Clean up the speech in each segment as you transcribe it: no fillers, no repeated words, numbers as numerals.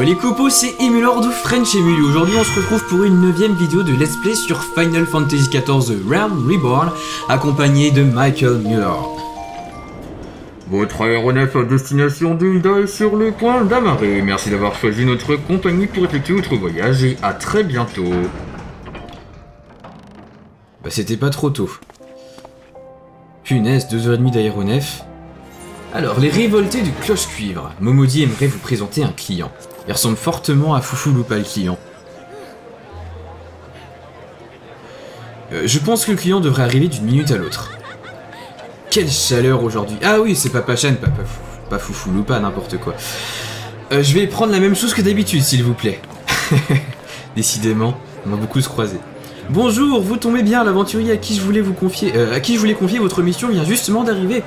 Les copos, c'est Emulord ou French Emule. Aujourd'hui on se retrouve pour une 9ème vidéo de Let's Play sur Final Fantasy XIV The Realm Reborn, accompagné de Michael Muller. Votre aéronef à destination d'Hulda est sur le point d'amarrer. Merci d'avoir choisi notre compagnie pour effectuer votre voyage et à très bientôt. Bah c'était pas trop tôt. Punaise, 2h30 d'aéronef. Alors, les révoltés du cloche-cuivre. Momodi aimerait vous présenter un client. Il ressemble fortement à Foufou Loupa le client. Je pense que le client devrait arriver d'une minute à l'autre. Quelle chaleur aujourd'hui. Ah oui, c'est Papa Chan, pas Foufou Loupa, n'importe quoi. Je vais prendre la même chose que d'habitude, s'il vous plaît. Décidément, on va beaucoup se croiser. Bonjour, vous tombez bien, l'aventurier à qui je voulais confier votre mission vient justement d'arriver.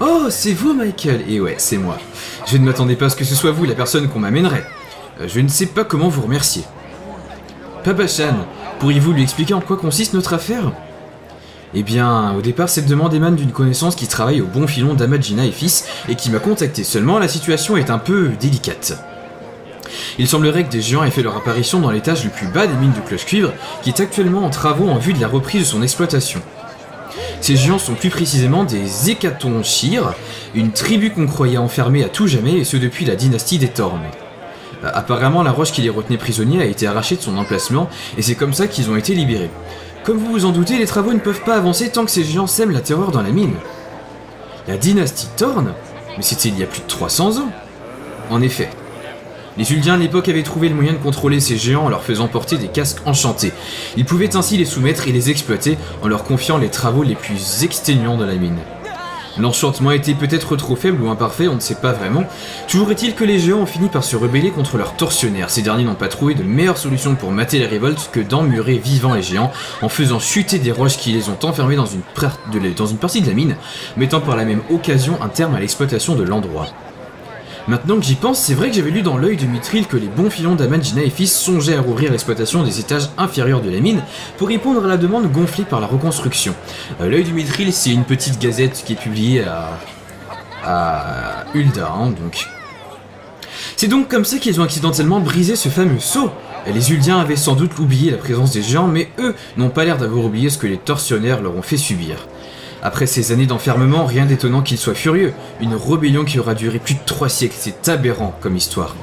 Oh, c'est vous, Michael. Et ouais, c'est moi. Je ne m'attendais pas à ce que ce soit vous la personne qu'on m'amènerait. Je ne sais pas comment vous remercier. Papa Chan, pourriez-vous lui expliquer en quoi consiste notre affaire? Eh bien, au départ, cette demande émane d'une connaissance qui travaille au bon filon d'Amajina et fils et qui m'a contacté. Seulement, la situation est un peu délicate. Il semblerait que des géants aient fait leur apparition dans l'étage le plus bas des mines du cloche-cuivre, qui est actuellement en travaux en vue de la reprise de son exploitation. Ces géants sont plus précisément des Hécatonchires, une tribu qu'on croyait enfermée à tout jamais, et ce depuis la dynastie des Thorns. Apparemment, la roche qui les retenait prisonniers a été arrachée de son emplacement, et c'est comme ça qu'ils ont été libérés. Comme vous vous en doutez, les travaux ne peuvent pas avancer tant que ces géants sèment la terreur dans la mine. La dynastie Thorns? Mais c'était il y a plus de 300 ans. En effet. Les Uldiens à l'époque avaient trouvé le moyen de contrôler ces géants en leur faisant porter des casques enchantés. Ils pouvaient ainsi les soumettre et les exploiter en leur confiant les travaux les plus exténuants de la mine. L'enchantement était peut-être trop faible ou imparfait, on ne sait pas vraiment. Toujours est-il que les géants ont fini par se rebeller contre leurs tortionnaires. Ces derniers n'ont pas trouvé de meilleure solution pour mater les révoltes que d'emmurer vivants les géants en faisant chuter des roches qui les ont enfermés dans une partie de la mine, mettant par la même occasion un terme à l'exploitation de l'endroit. Maintenant que j'y pense, c'est vrai que j'avais lu dans l'œil de Mithril que les bons filons d'Amajina et fils songeaient à rouvrir l'exploitation des étages inférieurs de la mine pour répondre à la demande gonflée par la reconstruction. L'œil de Mithril, c'est une petite gazette qui est publiée à Hulda, donc. C'est donc comme ça qu'ils ont accidentellement brisé ce fameux sceau. Les Uldiens avaient sans doute oublié la présence des géants, mais eux n'ont pas l'air d'avoir oublié ce que les tortionnaires leur ont fait subir. Après ces années d'enfermement, rien d'étonnant qu'ils soient furieux. Une rébellion qui aura duré plus de 3 siècles, c'est aberrant comme histoire.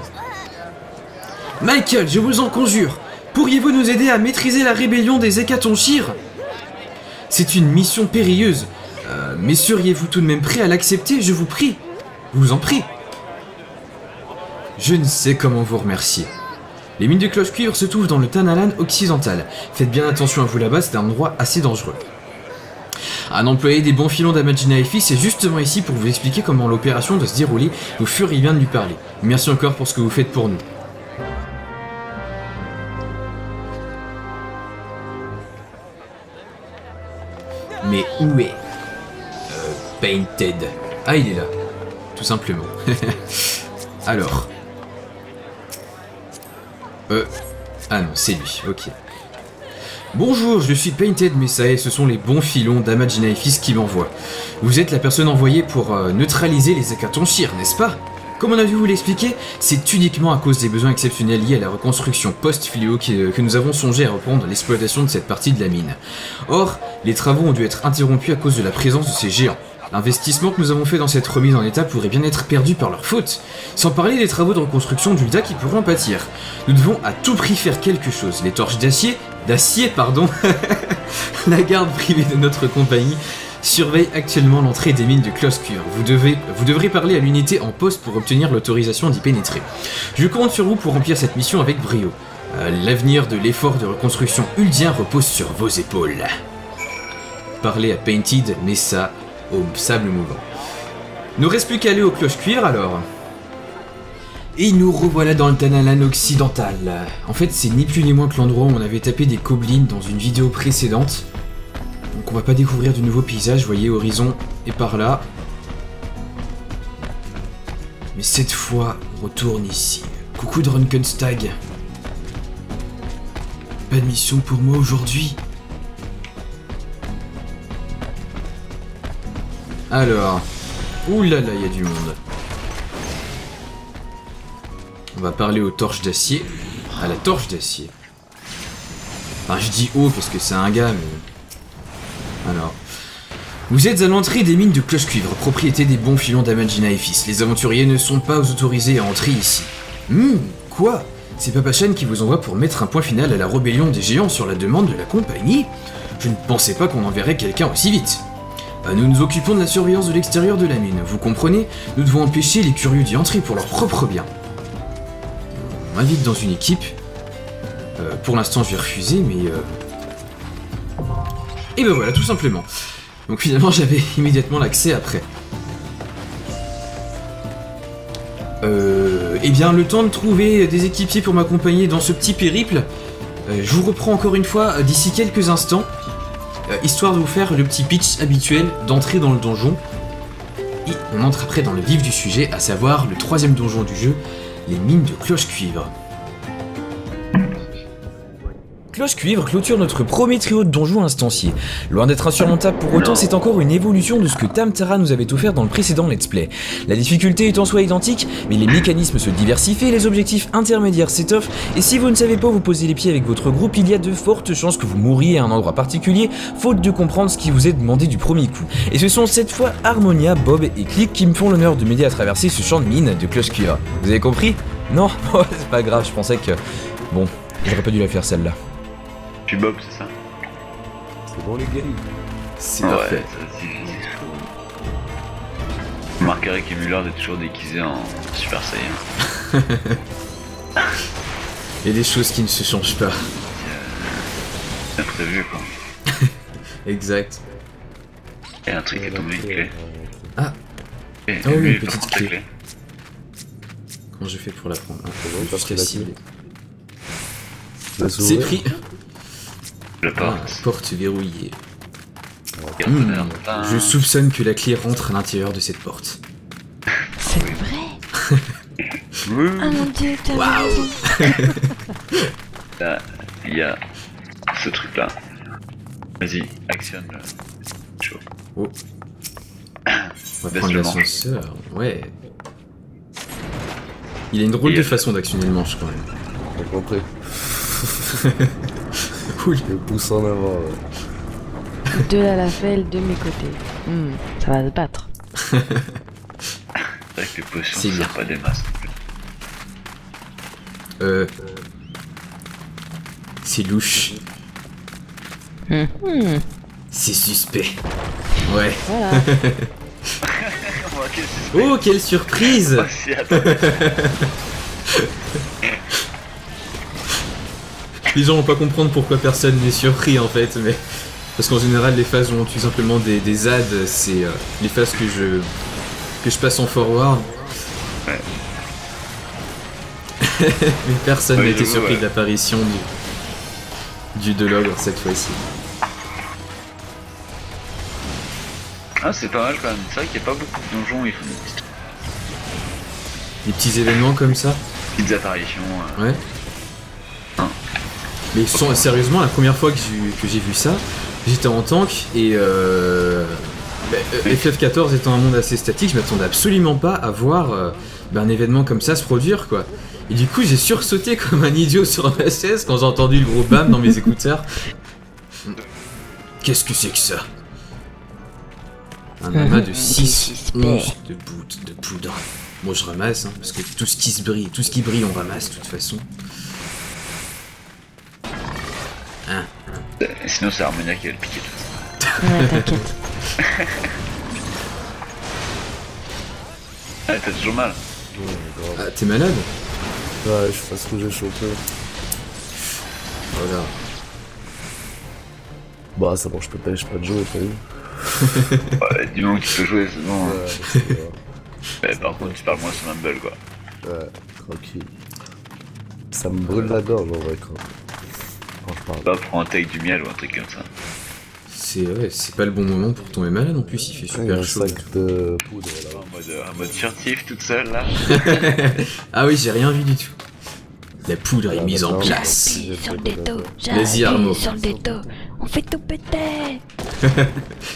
Michael, je vous en conjure, pourriez-vous nous aider à maîtriser la rébellion des Hécatonchires? C'est une mission périlleuse, mais seriez-vous tout de même prêt à l'accepter, je vous prie? Je vous en prie. Je ne sais comment vous remercier. Les mines de cloche-cuivre se trouvent dans le Tanalan occidental. Faites bien attention à vous là-bas, c'est un endroit assez dangereux. Un employé des bons filons d'Amajina et fils est justement ici pour vous expliquer comment l'opération doit se dérouler. Vous feriez bien de lui parler. Merci encore pour ce que vous faites pour nous. Mais où est Painted? Ah, il est là. Tout simplement. Alors. Ah non, c'est lui. Ok. Bonjour, je suis Painted Mesa et ce sont les bons filons d'Amajina et fils qui m'envoient. Vous êtes la personne envoyée pour neutraliser les Hécatonchires, n'est-ce pas? Comme on a dû vous l'expliquer, c'est uniquement à cause des besoins exceptionnels liés à la reconstruction post-Filio que nous avons songé à reprendre l'exploitation de cette partie de la mine. Or, les travaux ont dû être interrompus à cause de la présence de ces géants. L'investissement que nous avons fait dans cette remise en état pourrait bien être perdu par leur faute, sans parler des travaux de reconstruction d'Hulda qui pourraient en pâtir. Nous devons à tout prix faire quelque chose. Les torches d'acier, la garde privée de notre compagnie surveille actuellement l'entrée des mines de cloche-cuivre. Vous devrez parler à l'unité en poste pour obtenir l'autorisation d'y pénétrer. Je compte sur vous pour remplir cette mission avec brio. L'avenir de l'effort de reconstruction huldien repose sur vos épaules. Parlez à Painted Mesa au sable mouvant. Ne reste plus qu'à aller au cloche-cuivre alors. Et nous revoilà dans le Tanalan occidental. En fait, c'est ni plus ni moins que l'endroit où on avait tapé des goblins dans une vidéo précédente. Donc on va pas découvrir de nouveaux paysages, vous voyez, horizon est par là. Mais cette fois, on retourne ici. Coucou Drunkenstag. Pas de mission pour moi aujourd'hui. Alors, oulala, il y a du monde. On va parler aux torches d'acier. À la torche d'acier. Enfin, je dis haut parce que c'est un gars, mais... Alors... Vous êtes à l'entrée des mines de Cloche-Cuivre, propriété des bons filons d'Amandina et fils. Les aventuriers ne sont pas autorisés à entrer ici. Quoi? C'est Papachan qui vous envoie pour mettre un point final à la rébellion des géants sur la demande de la compagnie? Je ne pensais pas qu'on enverrait quelqu'un aussi vite. Nous nous occupons de la surveillance de l'extérieur de la mine, vous comprenez? Nous devons empêcher les curieux d'y entrer pour leur propre bien. On m'invite dans une équipe. Pour l'instant, je vais refuser, mais... Et ben voilà, tout simplement. Donc finalement, j'avais immédiatement l'accès après. Eh bien, le temps de trouver des équipiers pour m'accompagner dans ce petit périple, je vous reprends encore une fois d'ici quelques instants, histoire de vous faire le petit pitch habituel d'entrer dans le donjon. Et on entre après dans le vif du sujet, à savoir le 3e donjon du jeu, les mines de Cloche-Cuivre. Cloche-Cuivre clôture notre premier trio de donjons instanciés. Loin d'être insurmontable pour autant, c'est encore une évolution de ce que Tamtara nous avait offert dans le précédent let's play. La difficulté est en soi identique, mais les mécanismes se diversifient, les objectifs intermédiaires s'étoffent, et si vous ne savez pas où vous poser les pieds avec votre groupe, il y a de fortes chances que vous mouriez à un endroit particulier, faute de comprendre ce qui vous est demandé du premier coup. Et ce sont cette fois Harmonia, Bob et Click qui me font l'honneur de m'aider à traverser ce champ de mine de Cloche-Cuivre. Vous avez compris? Non? C'est pas grave, je pensais que... Bon, j'aurais pas dû la faire celle-là. Puis Bob, c'est ça? C'est bon les gars. C'est parfait. Ça, c'est chaud. Vous remarquerez qu'Emulard est toujours déguisé en Super Saiyan. Il y a des choses qui ne se changent pas. C'est prévu quoi. Exact. Et un truc est tombé, une clé. Ah. Et Oh oui, lui, une petite clé. Comment je fais pour la prendre? Juste la cibler. C'est pris. La porte. Ah, porte verrouillée. Ah. Je soupçonne que la clé rentre à l'intérieur de cette porte. C'est vrai? Oui. Ah mon dieu, t'as Waouh. Là, il y a ce truc là. Vas-y, actionne le. Chaud. Oh. On va Baisse prendre le manche. l'ascenseur. Ouais. Il a une drôle de façon d'actionner le manche quand même. J'ai compris. Cool. Le pouce en avant. Ouais. de la lafelle de mes côtés. Ça va se battre. C'est vrai que les potions, C'est ça bien. pas des masses. C'est louche. C'est suspect. Ouais. Voilà. Oh, quelle surprise! Oh, si, attends. Les gens vont pas comprendre pourquoi personne n'est surpris en fait, mais... Parce qu'en général, les phases où on tue simplement des ZAD, c'est les phases que je passe en forward. Ouais. Mais personne n'a Ouais, été je vois, surpris ouais. de l'apparition du de l'ogre cette fois-ci. Ah, c'est pas mal quand même. C'est vrai qu'il n'y a pas beaucoup de donjons, ils font Des petits événements comme ça. des petites apparitions. Ouais. Hein. Mais sérieusement, la première fois que j'ai vu ça, j'étais en tank et FF14 étant un monde assez statique, je m'attendais absolument pas à voir un événement comme ça se produire quoi. Et du coup j'ai sursauté comme un idiot sur ma chaise quand j'ai entendu le gros bam dans mes écouteurs. Qu'est-ce que c'est que ça? Un amas de 6 onces de poudre. Moi je ramasse, hein, parce que tout ce qui brille on ramasse de toute façon. Hein. Sinon, c'est Harmonia qui va le piquer. Ouais, t'inquiète. Ah, t'as toujours mal. Ouais, grave. Ah, t'es malade? Ouais, je fasse que j'ai chopé. Voilà. Bah, ça marche pas, j'ai pas de jouer, t'as vu? Ouais, du moment que tu peux jouer, c'est bon. Ouais, c'est vrai. Mais par contre, tu parles moins sur Mumble, quoi. Ouais, tranquille. Ça me brûle la gorge en vrai, quand je parle. Bah, prends un take du miel ou un truc comme ça. C'est pas le bon moment pour tomber malade en plus, il fait Il y a super un chaud. sac de poudre là. En mode furtif, toute seule, là. Ah oui, j'ai rien vu du tout. La poudre est Ah, mise en d'accord. place. J'appuie sur le déto. Vas-y, Armo. J'appuie sur le déto. On fait tout péter.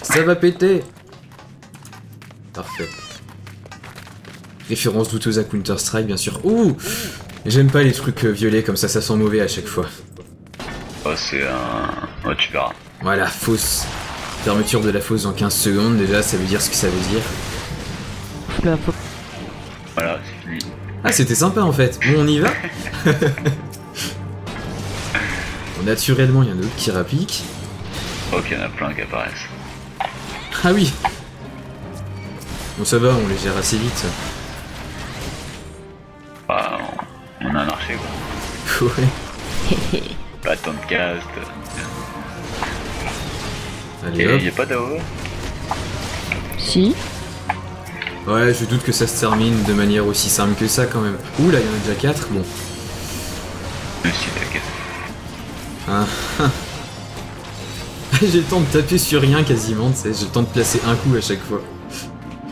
Ça va péter. Parfait. Référence douteuse à Counter-Strike, bien sûr. Ouh! J'aime pas les trucs violets comme ça sent mauvais à chaque fois. Oh, c'est un... Oh, tu verras. Voilà, fosse. Fermeture de la fosse dans 15 secondes, déjà ça veut dire ce que ça veut dire. Oula, faut- Voilà, c'est fini. Ah, c'était sympa en fait. Bon, on y va. Bon, naturellement, il y en a d'autres qui rappliquent. Ok, il y en a plein qui apparaissent. Ah oui. Bon, ça va, on les gère assez vite. Bah, on a un archer, quoi. Ouais. Pas tant de cast. Allez Et hop. y'a pas d'AOE? Si. Ouais, je doute que ça se termine de manière aussi simple que ça quand même. Ouh là, il y en a déjà 4. Bon. Si, t'inquiète. Ah. J'ai le temps de taper sur rien quasiment, tu sais, j'ai le temps de placer un coup à chaque fois.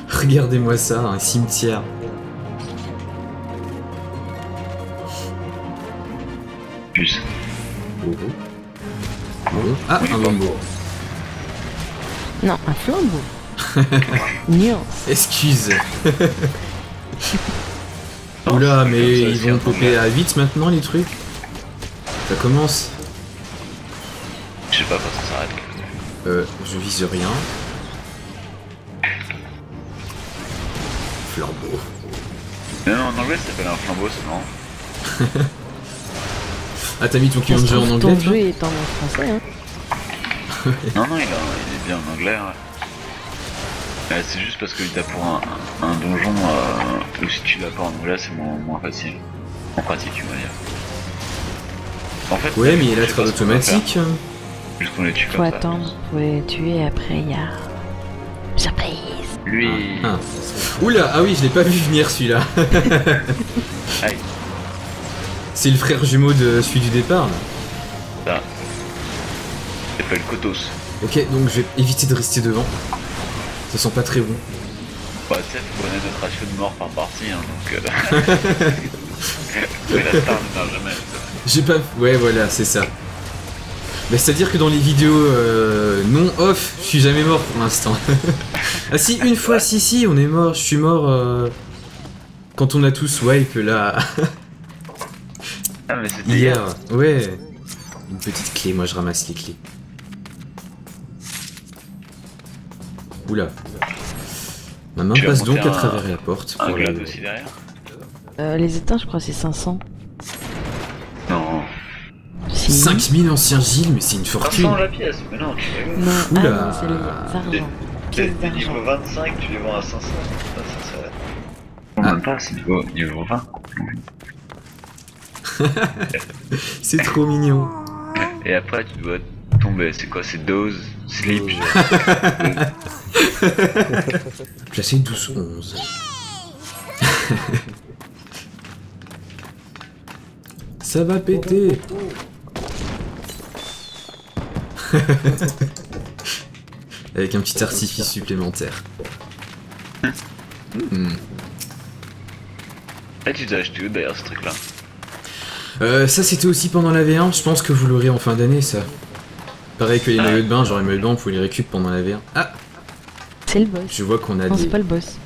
Regardez-moi ça, un cimetière. Plus. Ah, un bambo. Non, un flambeau. Nuance. Excuse. Oula, mais ils vont popper à 8 maintenant les trucs. Ça commence. Je sais pas quand ça s'arrête. Je vise rien. Flambeau. Non, en anglais ça s'appelle un flambeau seulement. Ah, t'as mis ton client de jeu en anglais, Ton toi? jeu est en français, hein. Non, il est bien en anglais. Ouais. C'est juste parce que t'as pour un donjon où si tu l'as pas en anglais c'est moins facile. En pratique, on va dire. En fait, Ouais, mais il est là je sais très pas ce qu'on va faire. automatique. Juste qu'on les tue Faut comme ça. attendre, faut les tuer, après il y a... Surprise. Lui. Ah. Oula, ah oui, je l'ai pas vu venir celui-là. Aïe. C'est le frère jumeau de celui du départ, là. Ça. Il s'appelle Kotos. Ok, donc je vais éviter de rester devant. Ça sent pas très bon. Bah, tu sais, faut connaître notre ratio de mort par partie, hein, donc. Mais la star ne meurt jamais. J'ai pas... Ouais, voilà, c'est ça. Bah, c'est-à-dire que dans les vidéos non off, je suis jamais mort pour l'instant. Ah si, une fois, si, on est mort. Je suis mort quand on a tous wipe, là. Ah, mais c'était Hier. Ouais. Une petite clé, moi je ramasse les clés. Oula. Ma main Tu vas passe donc monter à travers la porte. un pour glade le- aussi derrière. Les éteints, je crois, c'est 500. Non. Si. 5000 anciens Gilles, mais c'est une fortune. 500 la pièce, mais non, tu rigoles. Non, Oula. ah non, c'est les argent. T'es Pièces niveau d'argent. 25, tu les vends à 500. Ça serait... Non, même pas, c'est niveau 20. C'est trop mignon. Et après, tu dois tomber. C'est quoi? C'est dose, sleep. Placé 12-11. Ça va péter. Avec un petit artifice supplémentaire. Ah, tu t'as acheté où d'ailleurs ce truc là? Ça c'était aussi pendant la V1, je pense que vous l'aurez en fin d'année ça. Pareil que les maillots de bain, genre les maillots de bain, vous pouvez les récup pendant la V1. Ah, C'est le boss. je vois qu'on a Non, c'est des... pas le boss.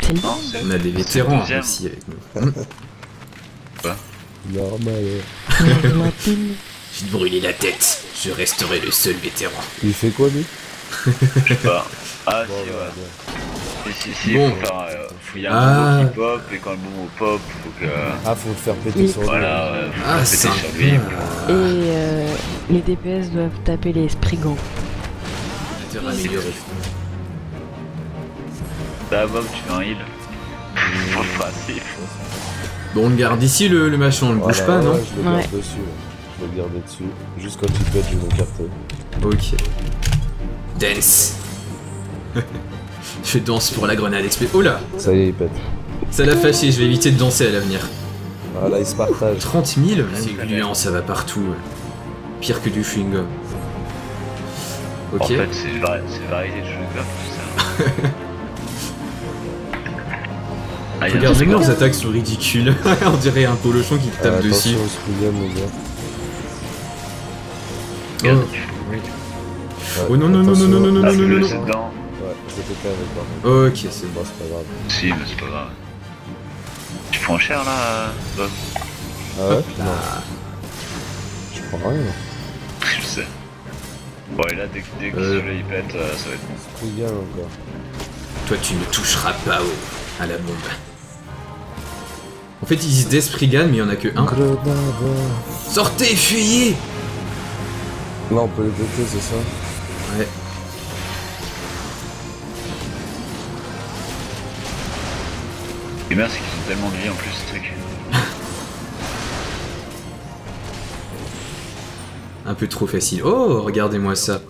C'est le Non, boss. c'est... On a des vétérans deuxième. aussi avec nous. Normal. La pile. J'ai brûlé la tête, je resterai le seul vétéran. Il fait quoi lui? Je sais pas. Ah, Bon, si, bah, ouais. bien. Si, Bon. faut faire... faut y a Ah. un bonbon qui pop, et quand le bonbon pop, faut que... Ah, faut le faire péter Oui. sur lui. Voilà, faut Ah, péter sympa. sur lui. Et les DPS doivent taper les sprigands. Bah, Bob, tu fais un heal. Faut le passer. Bon, on le garde ici le machin, on le bouge Voilà, pas, non? ouais, je le garde Ouais. dessus. Là. Je le garde dessus. Juste quand il pète, je vais m'écarter. Ok. Dance. Je danse pour la grenade explose. Oh là, Ça y est, il pète. ça l'a fâché, je vais éviter de danser à l'avenir. Ah là, il se partage. 30 000, c'est gluant, ça va partout. Pire que du chewing-gum. Ok. En fait, c'est variété de chewing-gum, tout ça. Ah, y a un Regarde, truc même là. leurs attaques sont ridicules. On dirait un polochon qui te tape dessus. Attention au Springam, les gars. Regarde, Oh. tu fais- Ouais, Oh non, non, non, attention. non, non, non, Ah, non, non, le non. c'est dedans. Ouais, j'ai pété avec par contre. Ok, c'est bon. Bon, c'est pas grave. Si, mais c'est pas grave. Tu font cher là, Bob. Ah ouais? Là. Non, je prends rien. Je sais. Bon, et là, dès que le soleil pète, ça va être bon. Spriggan encore. Toi, tu ne toucheras pas à la bombe. En fait, ils disent Death Spriggan, mais il y en a que un. Grenade. Sortez, fuyez! Là, on peut les péter, c'est ça? Ouais. Et bien, c'est qu'ils ont tellement de vie en plus, ce truc. Un peu trop facile. Oh, regardez-moi ça.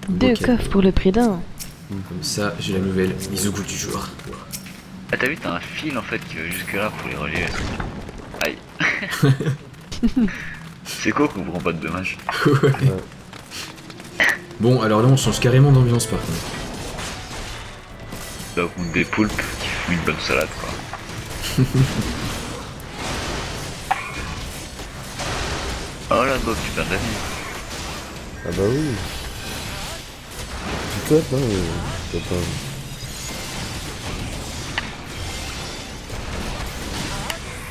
2 Ok. coffres pour le prix d'un. Comme ça, j'ai la nouvelle mise au goût du jour. Ah, t'as vu, t'as un fil en fait qui va jusque là pour les relier. Aïe. C'est quoi qu'on prend pas de dommages? Ouais. Bon, alors là, on change carrément d'ambiance par contre. Là, on compte des poulpes qui font une bonne salade quoi. Oh là, Bob, tu perds de la vie. Ah bah oui. Tu cotes, hein, copain.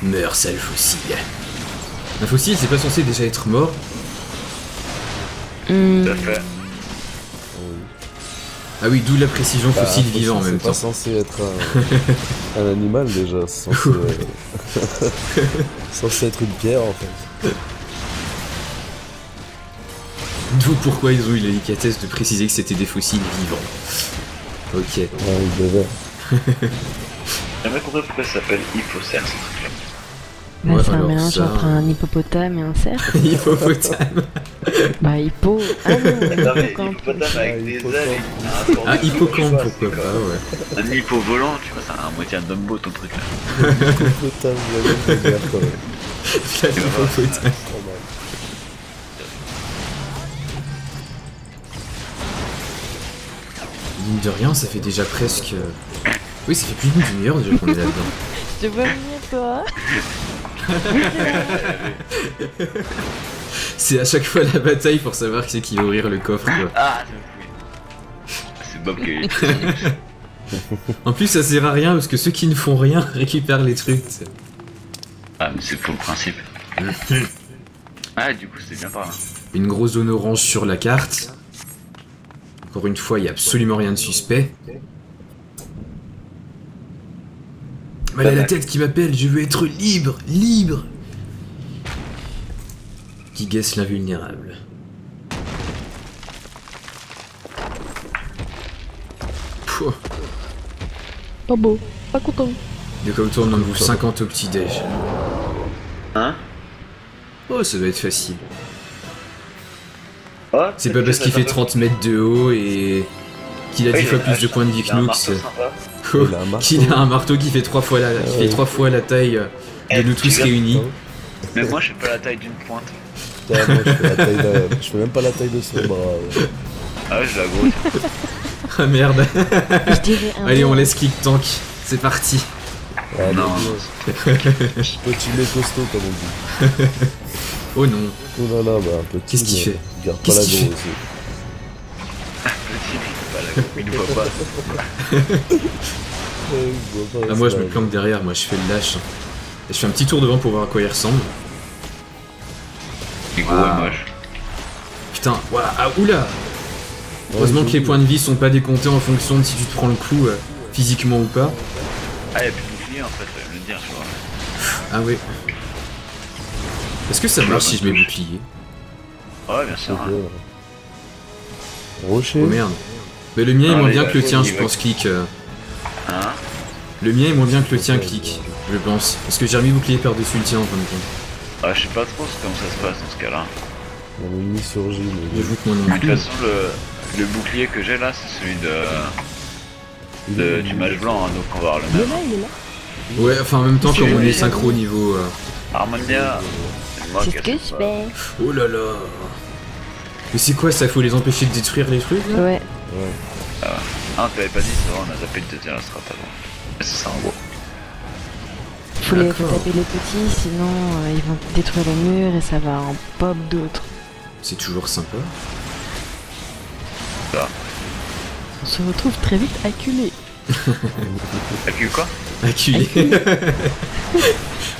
Meurs, sale fossile. Un fossile, c'est pas censé déjà être mort? Hmm. Tout à fait. Ah oui, d'où la précision Bah, fossile un vivant en fossile, même c'est pas temps. censé être un animal déjà, c'est censé, censé être une pierre en fait. D'où pourquoi ils ont eu la délicatesse de préciser que c'était des fossiles vivants. Ok. Ouais, il devait. J'ai jamais compris pourquoi ça s'appelle Hypocère ce truc-là. Bah, Ouais, c'est un alors mélange ça- entre un hippopotame et un cerf. Hippopotame. Bah, hippo. Ah non, Non mais hippocampe. hippopotame avec Ah, des hippocampe. ailes et un Ah, hippocampe, tu vois, pourquoi c'est pas, ouais. Un hippo volant, tu vois, c'est un moitié un Dumbo ton truc là. Putain, j'avais fait gaffe quand même. La hippopotame. Pas mal. Mine de rien, ça fait déjà presque... Oui, ça fait plus d'une demi-heure déjà qu'on est là-dedans. Je te vois venir, toi. C'est à chaque fois la bataille pour savoir qui c'est qui va ouvrir le coffre, quoi. Ah, c'est Bob qui En plus, ça sert à rien parce que ceux qui ne font rien récupèrent les trucs. tu sais. Ah, mais c'est pour le principe. Ah, du coup, c'est bien par là. Une grosse zone orange sur la carte. Encore une fois, il n'y a absolument rien de suspect. Mal à la tête qui m'appelle, je veux être libre, libre. Qui guesse l'invulnérable. Pouh. Pas beau. Pas content. De quoi autour, on en bouffe 50 au petit-déj. Hein? Oh, ça doit être facile. Oh, C'est pas parce qu'il fait 30 mètres de haut et qu'il a 10 fois plus de points de vie que nous que c'est... Oh, Il a un marteau. qu'il a un marteau qui fait 3 fois la, qui fait 3 fois la taille de nous tous réunis. Mais moi, je fais pas la taille d'une pointe. Putain, moi, je fais la taille je fais même pas la taille de son bras. Ouais. Ah ouais, je la grosse. Ah merde. Je dirais un. Allez, on laisse click tank. C'est parti. Allez, Non. petit lait costaud comme on dit. Oh non. Oh là là, bah un petit. Qu'est-ce qu'il mais fait Garde pas Qu'est-ce la qu'il grosse. Petit, il voit pas. Ah, moi je me planque derrière, moi je fais le lâche. Et je fais un petit tour devant pour voir à quoi il ressemble. Il est gros Ah. et moche. Putain, ouah, ah oula. Heureusement que les points de vie sont pas décomptés en fonction de si tu te prends le coup physiquement ou pas. Ah, y'a plus de bouclier en fait, fallait me le dire, tu vois. Ah ouais. Est-ce que ça marche si je mets bouclier? Ouais, bien sûr. Hein. Rocher. Oh merde. Mais le mien est Ah, moins mais bien il que le va- tien, il je va- pense, click. Hein? Le mien est moins bien que le tien, click. Je pense. Parce que j'ai remis bouclier par-dessus le tien en fin de compte. Ah, je sais pas trop comment ça se passe dans ce cas-là. Mon ennemi surgit, mais. J'avoue que moi non Mais de plus. toute façon, le bouclier que j'ai là, c'est celui du mage blanc, hein, donc on va avoir le Il est même. là, il est là. Ouais, enfin en même temps, comme on est Oui. synchro au niveau. Harmonia, c'est moi C'est qui ce que ai je fait ça. fais. Oh là là. Mais c'est quoi ça? Faut les empêcher de détruire les trucs là? Ouais. Ah, t'avais pas dit, c'est vrai, on a zappé de te dire la strat avant. Mais c'est ça en gros. Faut les D'accord. taper les petits, sinon ils vont détruire le mur et ça va en pop d'autres. C'est toujours sympa. On se retrouve très vite acculés. T'as vu quoi? Acculé.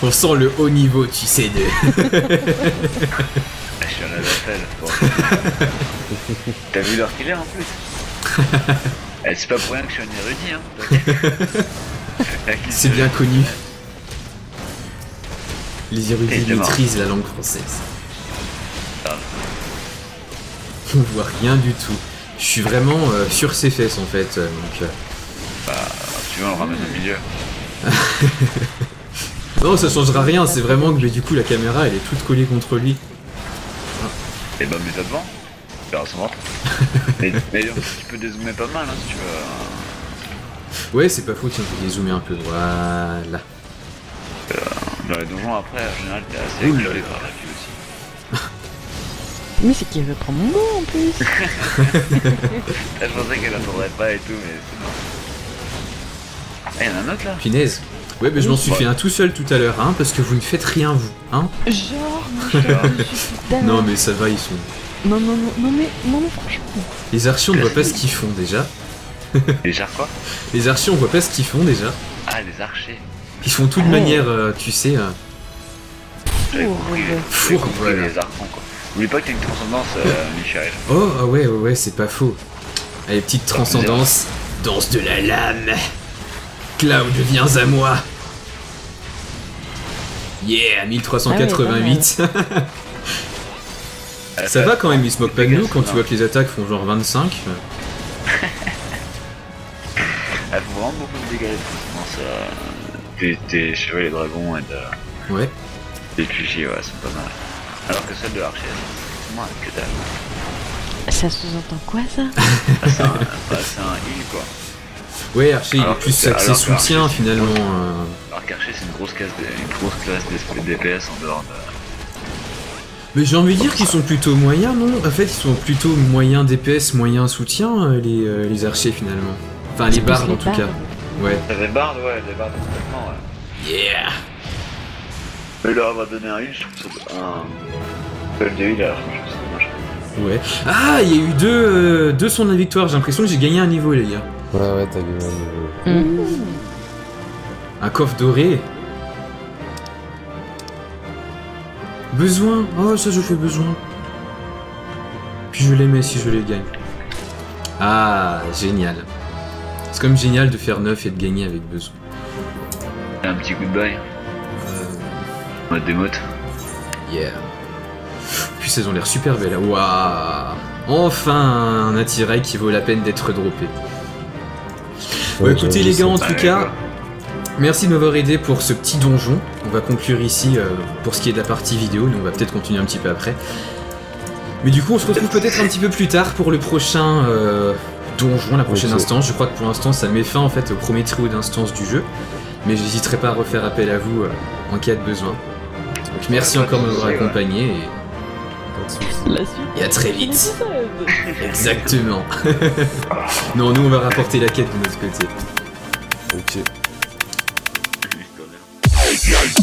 On sent le haut niveau, tu sais, de... Je suis un AFL. Bon. T'as vu l'heure qu'il est en plus. C'est pas pour rien que je suis un érudit, hein. C'est bien connu. Les érudits Et maîtrisent la langue française. Ah. On voit rien du tout. Je suis vraiment sur ses fesses en fait. Donc, Bah, tu veux, on le ramène au milieu. non, ça changera rien. C'est vraiment que mais, du coup la caméra elle est toute collée contre lui. Et bah, mets-toi devant. Tu verras son ventre. mais tu peux dézoomer pas mal, hein, si tu veux. Ouais, c'est pas faux. Tiens, on peut dézoomer un peu. Voilà. Dans les donjons, après, en général, t'es assez Ouh là éclaté là. par la vue aussi. Mais c'est qui veut prendre mon mot en plus. Je pensais qu'elle entendrait pas et tout, mais c'est bon. Ah, y'en a un autre là. Punaise. Ouais, mais je m'en suis fait un tout seul tout à l'heure, hein, parce que vous ne faites rien vous, hein. Genre, moi je suis tout à l'heure. Non mais ça va, ils sont. Non, mais franchement. Les archers on ne voit pas ce qu'ils font déjà. Les chars quoi? Les archers on voit pas ce qu'ils font déjà. Ah, les archers. Ils font tout de manière, tu sais. J'avais compris, Fourbe, voilà. les archons quoi. N'oublie pas qu'il y a une transcendance, Michel. Oh ah ouais, c'est pas faux. Allez, petite transcendance. Danse de la lame. Cloud, viens à moi. Yeah, 1388. Ça va quand même, il se moque pas de nous quand tu vois que les attaques font genre 25. Elle faut vraiment beaucoup de dégâts de transcendance. Tes chevaliers dragons et Ouais. des Tuchi, ouais, c'est pas mal. Alors que celle de l'archer, c'est moins que dalle. Ça sous-entend quoi ça? C'est un heal quoi. Ouais, Archer il est Alors plus que- axé alors que soutien Archer, c'est finalement. Alors qu'Archer c'est une grosse classe DPS en dehors de... Mais j'ai envie de dire qu'ils sont plutôt moyens, non? En fait, ils sont plutôt moyens DPS, moyens soutien, les archers finalement. Enfin, les bardes en tout cas. Ouais. Les bardes, ouais, les bardes complètement, ouais. Yeah! Mais là on va donner un heal, je trouve ça un... Belle de heal alors, je trouve ça dommage. Ouais. Ah, il y a eu deux sur la victoire, j'ai l'impression que j'ai gagné un niveau, les gars. Ouais, t'as gagné un niveau. Un coffre doré. Besoin. Oh, ça, je fais besoin. Puis je les mets si je les gagne. Ah, génial. C'est comme génial de faire 9 et de gagner avec besoin. Un petit goodbye. Mode démote. Yeah. Puis elles ont l'air super belles. Waouh. Enfin un attirail qui vaut la peine d'être droppé. Bon, écoutez les gars, en tout cas, merci de m'avoir aidé pour ce petit donjon. On va conclure ici pour ce qui est de la partie vidéo. Nous on va peut-être continuer un petit peu après. Mais du coup on se retrouve peut-être un petit peu plus tard pour le prochain donjon, la prochaine instance. Je crois que pour l'instant ça met fin en fait au premier trio d'instances du jeu. Mais j'hésiterai pas à refaire appel à vous en cas de besoin. Donc merci encore de m'avoir accompagné et... La suite. Et à très vite. Exactement. Non, nous on va rapporter la quête de notre côté. Ok. Juste,